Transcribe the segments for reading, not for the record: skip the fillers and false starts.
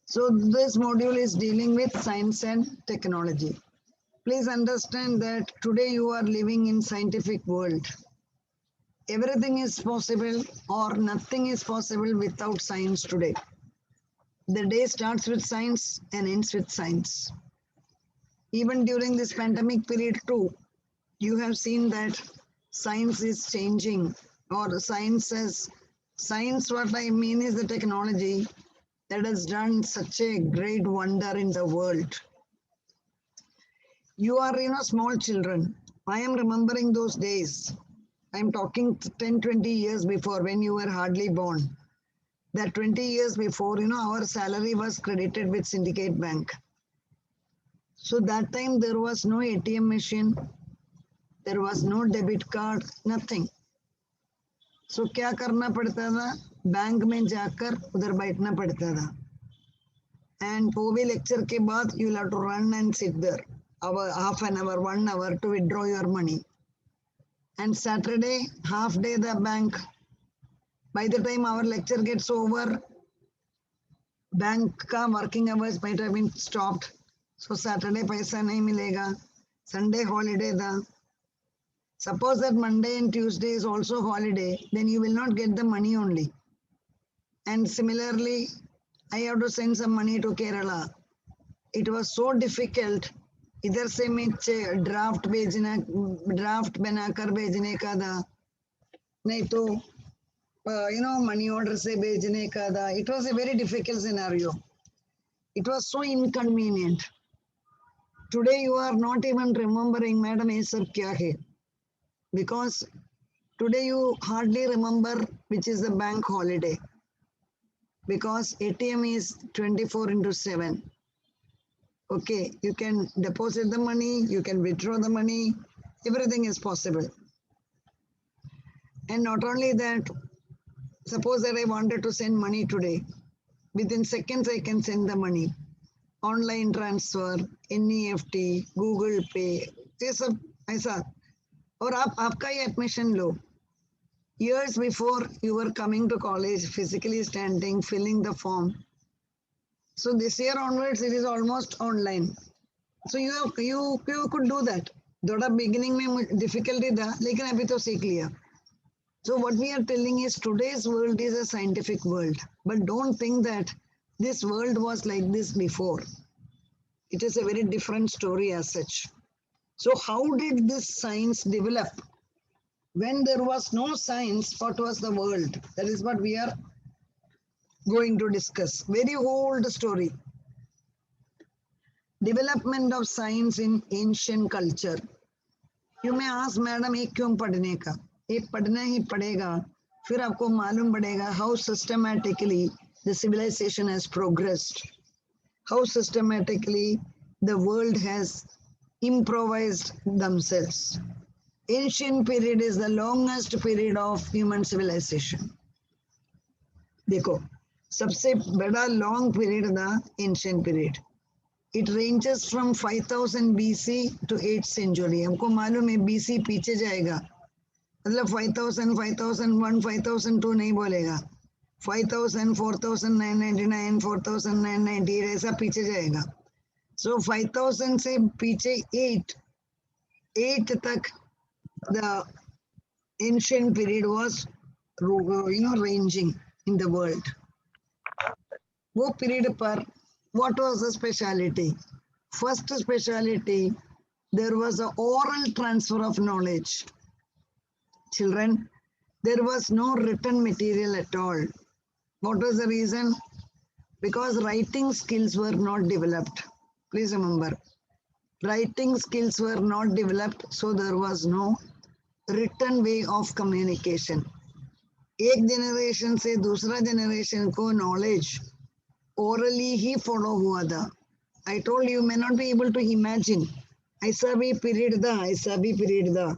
So this module is dealing with science and technology. Please understand that today you are living in scientific world. Everything is possible or nothing is possible without science today. The day starts with science and ends with science. Even during this pandemic period too, you have seen that science is changing, or science, what I mean is the technology that has done such a great wonder in the world. You are, small children. I am remembering those days. I'm talking 10, 20 years before, when you were hardly born. That 20 years before, our salary was credited with Syndicate Bank. So that time there was no ATM machine, there was no debit card, nothing. So क्या करना पड़ता था? Bank में जाकर उधर बैठना पड़ता था. And वो भी lecture के बाद you will have to run and sit there, half an hour, 1 hour to withdraw your money. And Saturday, half day the bank. By the time our lecture gets over, bank का working hours might have been stopped. So Saturday पैसा नहीं मिलेगा. Sunday holiday था. Suppose that Monday and Tuesday is also holiday, then you will not get the money only. And similarly, I have to send some money to Kerala. It was so difficult. इधर से मैं draft बनाकर भेजने का था, नहीं तो money order से भेजने का था. It was a very difficult scenario. It was so inconvenient. Today you are not even remembering, madam, ये सब क्या है? Because today you hardly remember which is the bank holiday, because ATM is 24/7. Okay, you can deposit the money, you can withdraw the money, everything is possible. And not only that, suppose that I wanted to send money today, within seconds I can send the money. Online transfer, NEFT, Google Pay, ये सब ऐसा. और आपका ये admission low. Years before you were coming to college, physically standing, filling the form. So this year onwards, it is almost online. So you could do that. थोड़ा beginning में difficulty था, लेकिन अभी तो सीख लिया. So what we are telling is today's world is a scientific world. But don't think that this world was like this before. It is a very different story as such. So how did this science develop? When there was no science, what was the world? That is what we are going to discuss. Very old story. Development of science in ancient culture. You may ask, madam, एक क्यों पढ़ने का? एक पढ़ना ही पड़ेगा. फिर आपको मालूम पड़ेगा how systematically the civilization has progressed. How systematically the world has improvised themselves. Ancient period is the longest period of human civilization. देखो, सबसे बड़ा long period था ancient period. It ranges from 5000 BC to 8th century. हमको मालूम है BC पीछे जाएगा. मतलब 5000, 5001, 5002 नहीं बोलेगा. 5000, 4999, 4998 ऐसा पीछे जाएगा. So 5000 से पीछे 8 तक the ancient period was ranging in the world. वो period पर what was the speciality? First speciality, there was an oral transfer of knowledge. Children, there was no written material at all. What was the reason? Because writing skills were not developed. Please remember, writing skills were not developed, so there was no written way of communication. एक generation से दूसरा generation को knowledge orally ही follow हुआ था. I told you may not be able to imagine. ऐसा भी period था, ऐसा भी period था.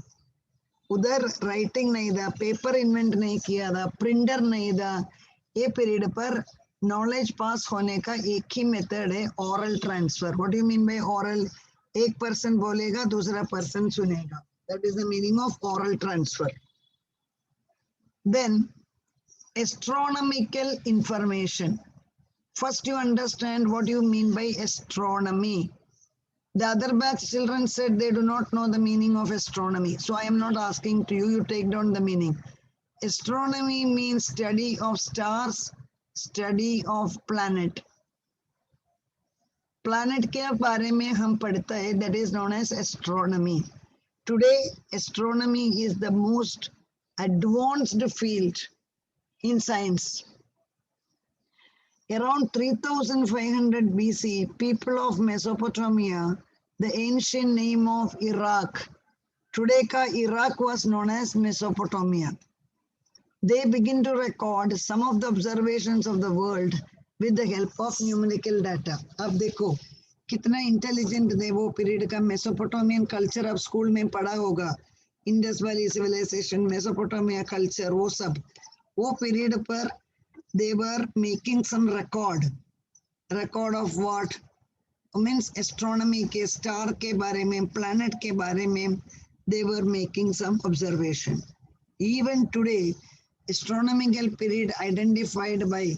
उधर writing नहीं था, paper invent नहीं किया था, printer नहीं था. ये period पर knowledge pass होने का एक ही method है, oral transfer. What do you mean by oral? एक person बोलेगा, दूसरा person सुनेगा. That is the meaning of oral transfer. Then Astronomical information. First, you understand what you mean by astronomy. The other batch children said they do not know the meaning of astronomy. So I am not asking to you, you take down the meaning. Astronomy means study of stars, study of planet. Planet के बारे में हम पढ़ते हैं, that is known as astronomy. Today, astronomy is the most advanced field in science. Around 3500 BC, people of Mesopotamia, the ancient name of Iraq, today ka Iraq was known as Mesopotamia. They begin to record some of the observations of the world with the help of numerical data. अब देखो कितना intelligent थे वो period का. Mesopotamian culture अब school में पढ़ा होगा, Indus valley civilisation, Mesopotamia culture, वो सब वो पीरियड पर they were making some record of what means astronomy के star के बारे में, planet के बारे में they were making some observation. Even today, astronomical period identified by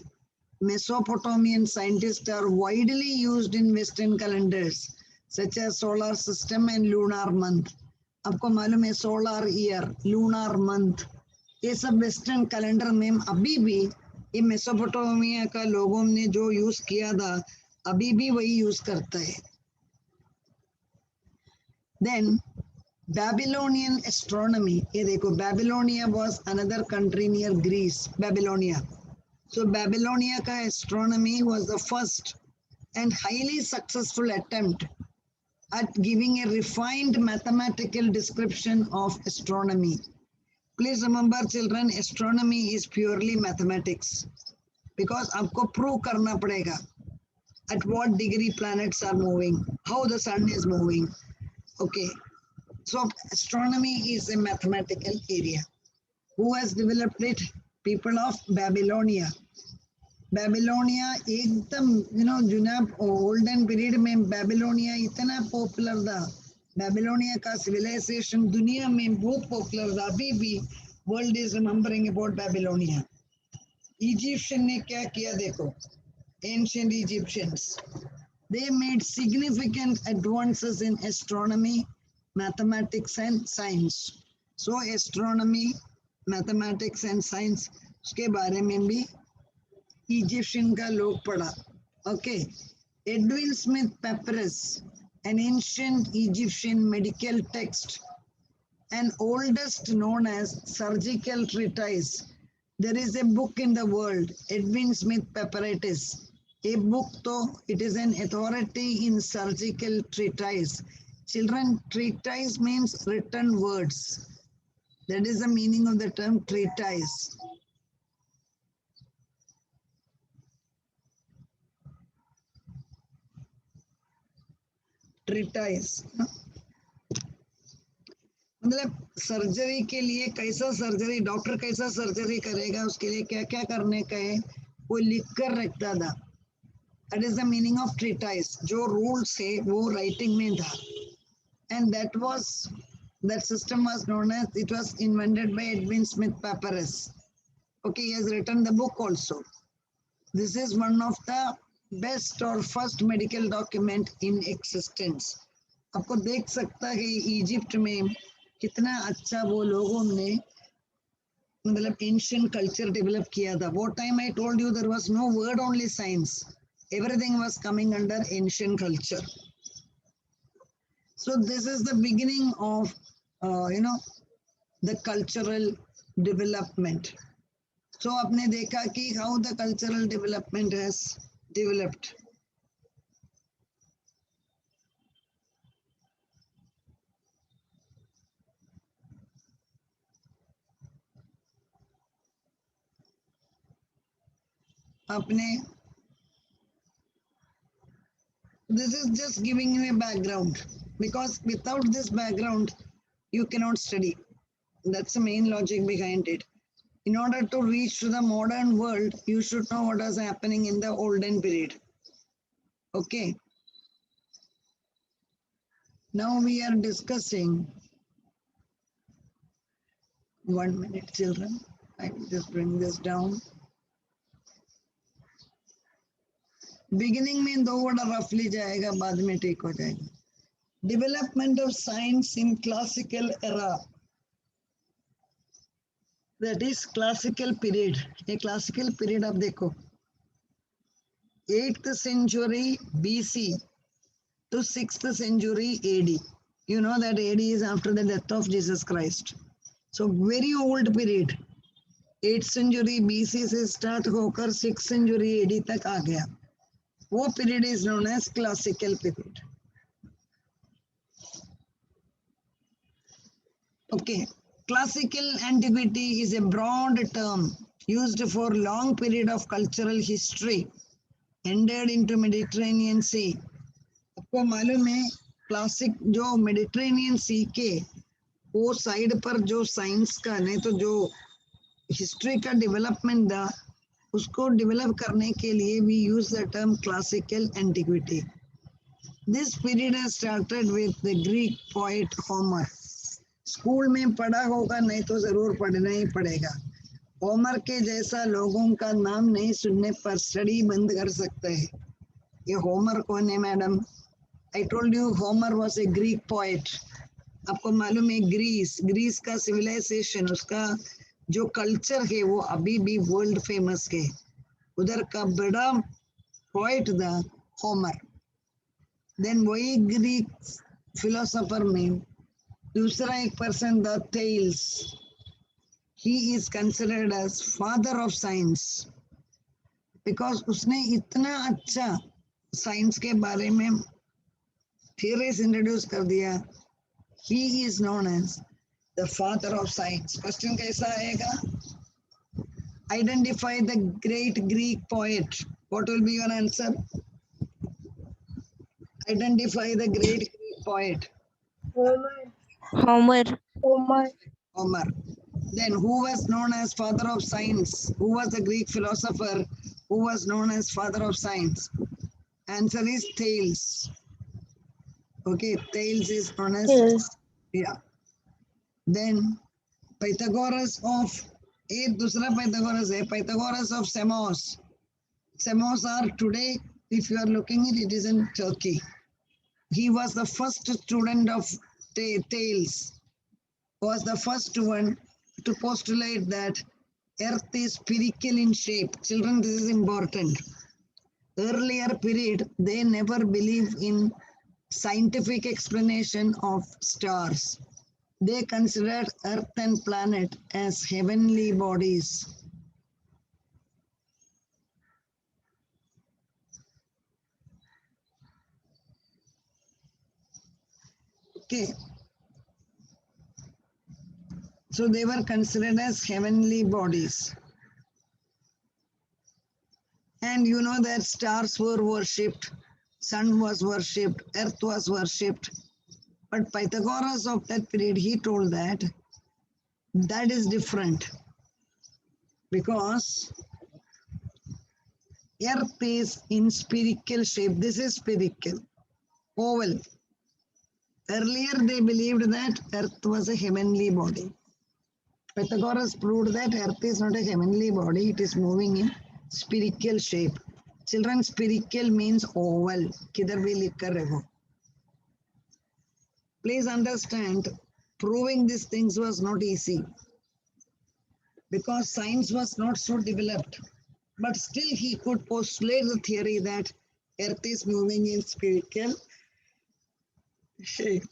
Mesopotamian scientists are widely used in Western calendars such as solar system and lunar month. आपको मालूम है solar year, lunar month, ये सब western calendar में अभी भी ये Mesopotamia का लोगों ने जो यूज किया था अभी भी वही यूज करता है. Then Babylonian astronomy, ये देखो Babylonia was another country near Greece, Babylonia. So Babylonia ka astronomy was the first and highly successful attempt at giving a refined mathematical description of astronomy. Please remember children, astronomy is purely mathematics because आपको prove करना पड़ेगा at what degree planets are moving, how the sun is moving. Okay, so astronomy is a mathematical area. Who has developed it? People of Babylonia. Babylonia एकदम जुना olden period में Babylonia इतना popular था. Babylonia का civilization दुनिया में बहुत popular था. अभी भी world is remembering about Babylonia. Egyptian ने क्या किया देखो, ancient Egyptians, they made significant advances in astronomy, mathematics and science. So astronomy, mathematics and science उसके बारे में भी Egyptian का लोग पढ़ा. Okay, Edwin Smith Papyrus, an ancient Egyptian medical text, and oldest known as surgical treatise. There is a book in the world, Edwin Smith Papyrus. A book though, it is an authority in surgical treatise. Children, treatise means written words. That is the meaning of the term treatise. Treatise. मतलब surgery के लिए कैसा surgery, doctor कैसा surgery करेगा, उसके लिए क्या क्या करने का है वो लिख कर रखता था. That is the meaning of treatise. जो रूल्स है वो राइटिंग में था. And that system was known as, it was invented by Edwin Smith Papyrus. Okay, he has written the book also. This is one of the best or first medical document in existence. आपको देख सकता है Egypt में कितना अच्छा वो लोगों ने मतलब एंशिएंट कल्चर डेवलप किया था. वो time I told you there was no word only science, everything was coming under ancient culture. So this is the beginning of the cultural development. So आपने देखा कि how the cultural development has developed. आपने this is just giving you a background, because without this background you cannot study. That's the main logic behind it. In order to reach to the modern world, you should know what was happening in the olden period. Okay. Now we are discussing, 1 minute children. I will just bring this down. Beginning में 2 word roughly जाएगा, बाद में ठीक हो जाएगा. Development of science in classical era. That is classical period. A classical period आप देखो. 8th century BC to 6th century AD. You know that AD is after the death of Jesus Christ. So very old period. 8th century BC से start होकर 6th century AD तक आ गया. वो period is known as classical period. Okay. Classical antiquity is a broad term used for long period of cultural history ended into Mediterranean Sea. आपको मालूम है classic जो Mediterranean सी के वो साइड पर जो साइंस का नहीं तो जो हिस्ट्री का डेवलपमेंट था उसको डेवलप करने के लिए we use the term classical antiquity. This period has started with the Greek poet Homer. School में पढ़ा होगा, नहीं तो जरूर पढ़ना ही पड़ेगा. होमर के जैसा लोगों का नाम नहीं सुनने पर स्टडी बंद कर सकते हैं. ये होमर कौन है madam? I told you Homer was a Greek poet. आपको मालूम है ग्रीस का सिविलाइजेशन, उसका जो कल्चर है वो अभी भी वर्ल्ड फेमस है. उधर का बड़ा पोइट था होमर. देन वही ग्रीक फिलोसोफर में दूसरा एक पर्सन था Thales. He is considered as father of science because उसने इतना अच्छा साइंस के बारे में theories introduce कर दिया. He is known as the father of science. Question कैसा आएगा? Identify the great Greek poet. What will be your answer? Identify the great Greek poet. Homer. Homer. Then who was known as father of science? Who was the Greek philosopher who was known as father of science? Answer is Thales. Okay, Thales is known as, yeah. Then Pythagoras of, एक दूसरा Pythagoras है, Pythagoras of Samos. Samos are today, if you are looking it is in Turkey. He was the first student of Thales. Was the first one to postulate that Earth is spherical in shape. Children, this is important. Earlier period, they never believed in scientific explanation of stars. They considered Earth and planet as heavenly bodies. Okay. So they were considered as heavenly bodies. And you know that stars were worshipped, sun was worshipped, earth was worshipped. But Pythagoras of that period, he told that that is different because earth is in spherical shape. This is spherical, oval. Earlier they believed that earth was a heavenly body. Pythagoras proved that earth is not a heavenly body, it is moving in spherical shape. Children, spherical means oval. Kidhar bhi likh kar rahe ho. Please understand, proving these things was not easy because science was not so developed. But still he could postulate the theory that earth is moving in spherical shape.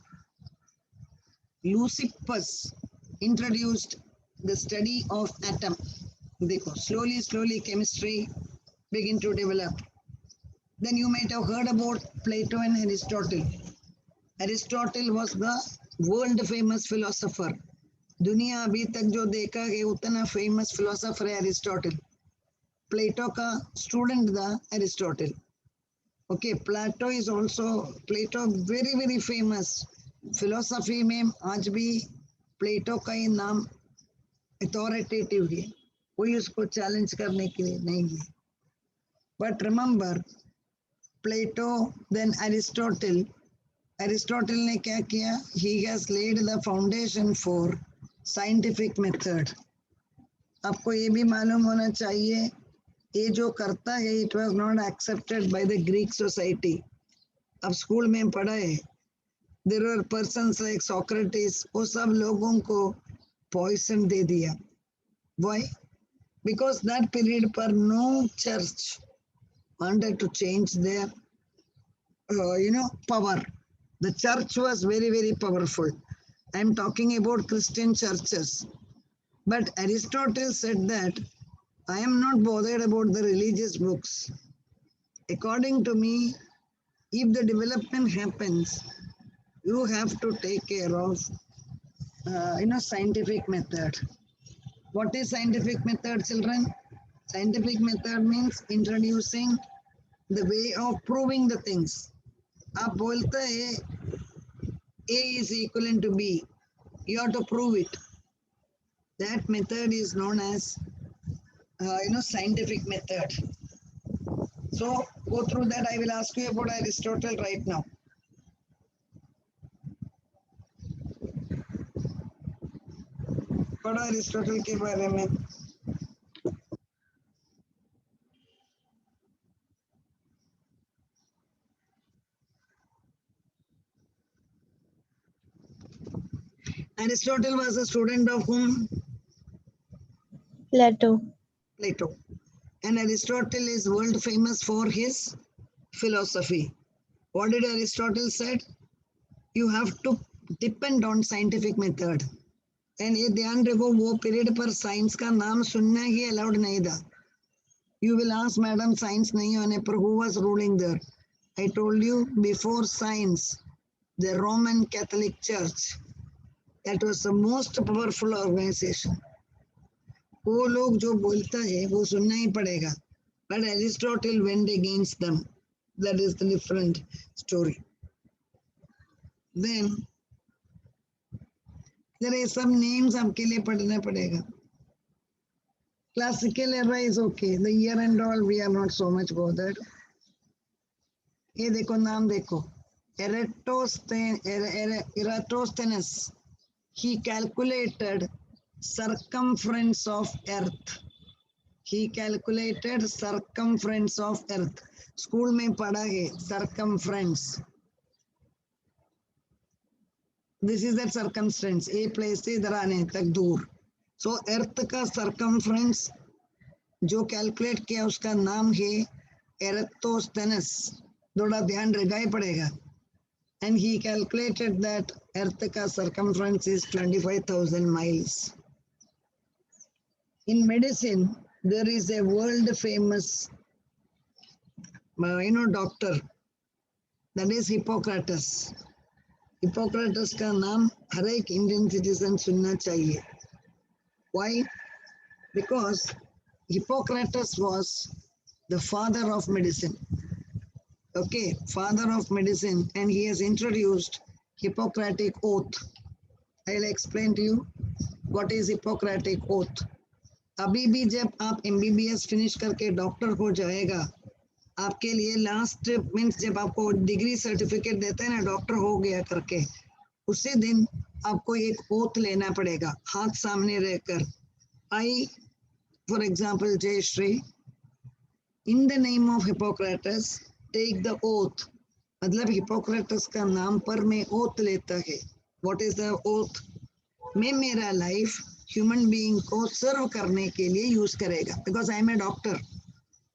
Leucippus introduced the study of atom. Dekho, slowly chemistry begin to develop. Then you might have heard about Plato and Aristotle. Aristotle was the world famous philosopher. दुनिया अभी तक जो देखा है उतना famous philosopher है Aristotle. Plato का student था Aristotle. Okay, Plato is also, Plato very famous. Philosophy में आज भी Plato का ही नाम authoritative है. कोई उसको challenge करने के लिए नहीं है. But remember, Plato, then Aristotle. Aristotle ने क्या किया? He has laid the foundation for scientific method. आपको ये भी मालूम होना चाहिए, ये जो करता है it was not accepted by the Greek society. अब स्कूल में पढ़ा है, there are persons like Socrates, वो सब लोगों को पॉइजन दे दिया. व्हाई? बिकॉज दैट पीरियड पर no church wanted to change their power. The church was very, very powerful. I am talking about Christian churches. But Aristotle said that I am not bothered about the religious books. According to me, if the development happens, you have to take care of scientific method. What is scientific method, children? Scientific method means introducing the way of proving the things. आप बोलते हैं A is equivalent to B, you have to prove it. That method is known as scientific method. So go through that. I will ask you about Aristotle right now. पढ़ो Aristotle के बारे में. Aristotle was a student of whom? Plato. Plato. And Aristotle is world famous for his philosophy. What did Aristotle said? You have to depend on scientific method. And ये ध्यान रखो, वो period पर science का नाम सुनना ही अलाउड नहीं था. You will ask, madam, science नहीं होने पर who was ruling there? I told you, before science, the Roman Catholic Church, that was the most powerful organization. वो लोग जो बोलता है वो सुनना ही पड़ेगा. But Aristotle went against them. That is the different story. Then there are some names आपके लिए पढ़ना पड़ेगा. Classical era is okay. The year and all we are not so much bothered. ये देखो नाम देखो. Eratosthenes. He calculated circumference of Earth. He calculated circumference of Earth. School में पढ़ा है circumference. This is that circumference. A place से इधर आने तक दूर. So Earth का circumference जो calculate किया उसका नाम है Eratosthenes. थोड़ा ध्यान रखना ही पड़ेगा. And he calculated that Earth का circumference is 25,000 miles. In medicine, there is a world famous, doctor. That is Hippocrates. Hippocrates का नाम हर एक Indian citizen सुनना चाहिए. Why? Because Hippocrates was the father of medicine. Okay, father of medicine, and he has introduced Hippocratic oath. I'll explain to you what is Hippocratic oath. अभी भी जब आप MBBS finish करके डॉक्टर हो जाएगा, आपके लिए लास्ट मीन्स जब आपको डिग्री सर्टिफिकेट देते हैं ना डॉक्टर हो गया करके, उसी दिन आपको एक ओथ लेना पड़ेगा हाथ सामने रहकर. आई फॉर एग्जाम्पल जय Shri, in the name of Hippocrates take the oath. मतलब हिपोक्रेटस का नाम पर मैं ओथ लेता है. What is the oath? मैं मेरा लाइफ ह्यूमन बीइंग को सर्व करने के लिए यूज करेगा. Because I am a doctor,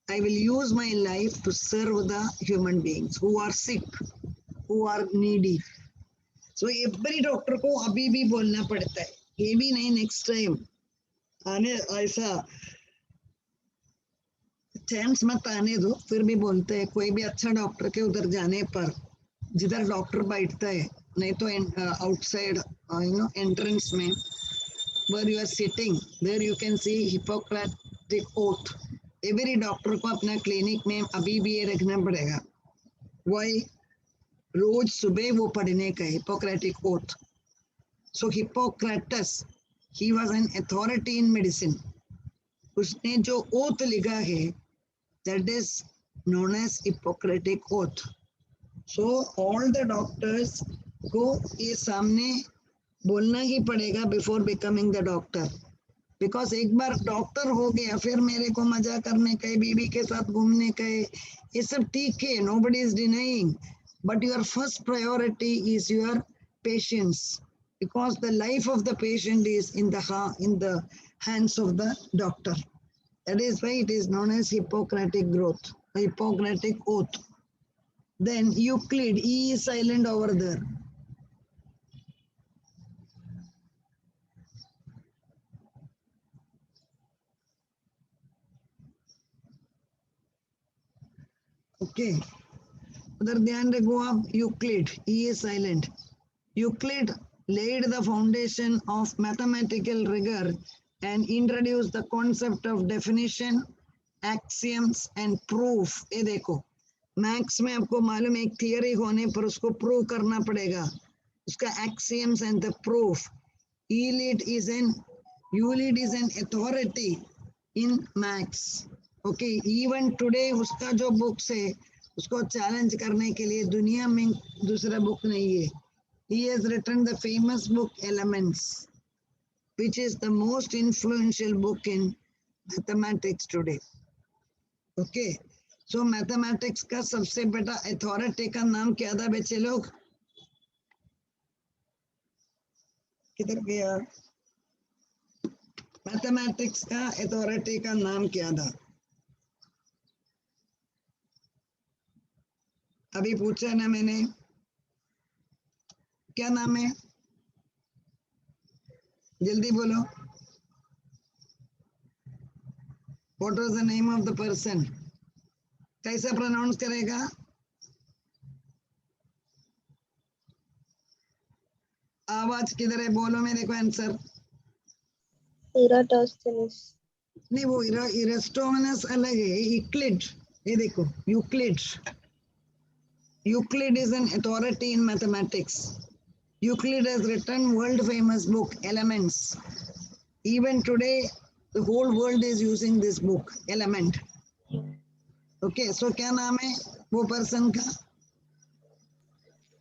I will use my life to serve the human beings who are sick, who are needy. So every doctor को अभी भी बोलना पड़ता है. ये भी नहीं नेक्स्ट टाइम आने ऐसा चांस मत आने दो. फिर भी बोलते हैं कोई भी अच्छा डॉक्टर के उधर जाने पर जिधर डॉक्टर बैठता है, नहीं तो आउटसाइड एंट्रेंस में where you are sitting, there you can see Hippocratic oath. Every doctor को अपना क्लिनिक में अभी भी ये रखना पड़ेगा. वाई? रोज सुबह वो पढ़ने का Hippocratic oath. So Hippocrates, he was an authority in medicine. उसने जो ओथ लिखा है that is known as Hippocratic oath. So all the doctors को ये सामने बोलना ही पड़ेगा before becoming the doctor. Because एक बार डॉक्टर हो गया फिर मेरे को मजा करने का है, बीवी के साथ घूमने का है, ये सब ठीक है, nobody is denying, but your first priority is your patients, because the life of the patient is in the hands of the doctor. That is why it is known as Hippocratic oath. Then Euclid, E is silent over there. Okay. उधर ध्यान रखो आप. Euclid, E is silent. Euclid laid the foundation of mathematical rigor and introduced the concept of definition, axioms and proof. ये देखो, maths में आपको मालूम है एक थियरी होने पर उसको प्रूव करना पड़ेगा, उसका axioms and the proof. Euclid is an authority in maths. Okay, even today उसका जो बुक्स है उसको चैलेंज करने के लिए दुनिया में दूसरा बुक नहीं है. He has written the famous book Elements, which is the most influential book in mathematics today. Okay, so mathematics का सबसे बड़ा अथॉरिटी का नाम क्या था बच्चे लोग? किधर गया? मैथमेटिक्स का अथॉरिटी का नाम क्या था? अभी पूछा ना मैंने, क्या नाम है? जल्दी बोलो. What was the name of the person? कैसा प्रोनाउंस करेगा? आवाज किधर है? बोलो मेरे को आंसर. इराटोस्थेनेस. नहीं, वो इराटोस्थेनेस अलग है. यूक्लिड, ये देखो, Euclid. Euclid is an authority in mathematics. Euclid has written world famous book Elements. Even today the whole world is using this book Element. Okay, so क्या नाम है वो पर्सन का?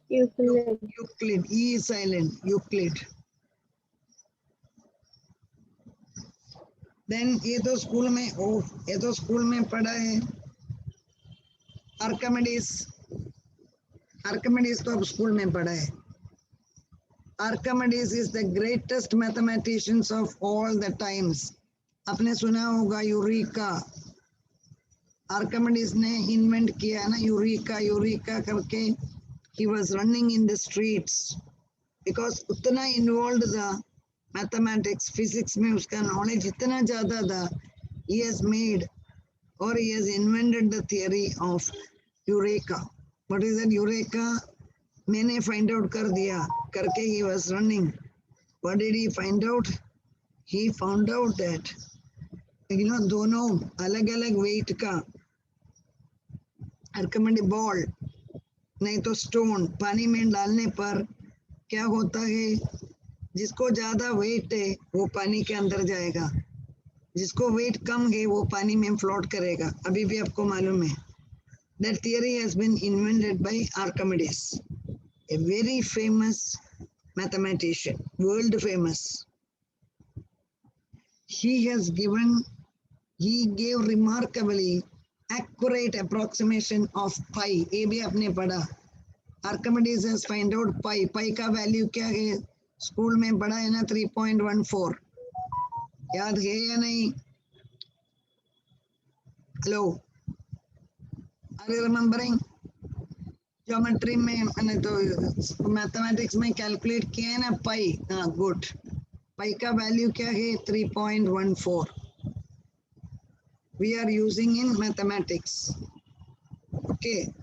Euclid. Euclid, E is silent, Euclid. Then ये तो school में पढ़ा है. Archimedes तो अब स्कूल में पढ़ा है. Archimedes is the greatest mathematicians of all the times. आपने सुना होगा यूरेका. Archimedes ने इन्वेंट किया ना यूरेका करके. He was running in the streets because उतना involved था mathematics, physics में उसका knowledge इतना ज़्यादा था. He has made or he has invented the theory of Eureka. What is that Eureka? मैंने find out कर दिया करके he was running. What did he find out? He found out that दोनों अलग अलग weight का Archimedes ball नहीं तो stone पानी में डालने पर क्या होता है? जिसको ज्यादा weight है वो पानी के अंदर जाएगा, जिसको weight कम है वो पानी में float करेगा. अभी भी आपको मालूम है. That theory has been invented by Archimedes, a very famous mathematician, world famous. He gave remarkably accurate approximation of pi. ये भी आपने पढ़ा. Archimedes has found out pi. Pi का value क्या है? स्कूल में पढ़ा है ना 3.14. याद है या नहीं? Hello. Are you remembering? Geometry में मैंने तो मैथमेटिक्स में कैलकुलेट किया है ना पाई. हाँ, गुड. पाई का वैल्यू क्या है? 3.14. we are using in mathematics. Okay,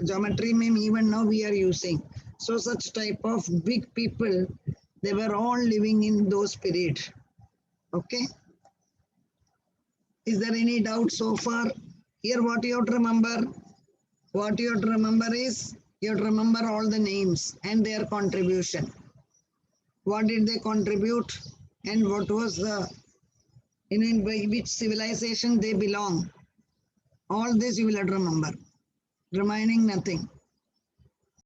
geometry में even now we are using. So such type of big people, they were all living in those period. Okay, is there any doubt so far? Here what you have to remember? What you have to remember is, you have to remember all the names and their contribution. What did they contribute and what was the, in which civilization they belong. All this you will have to remember, remaining nothing.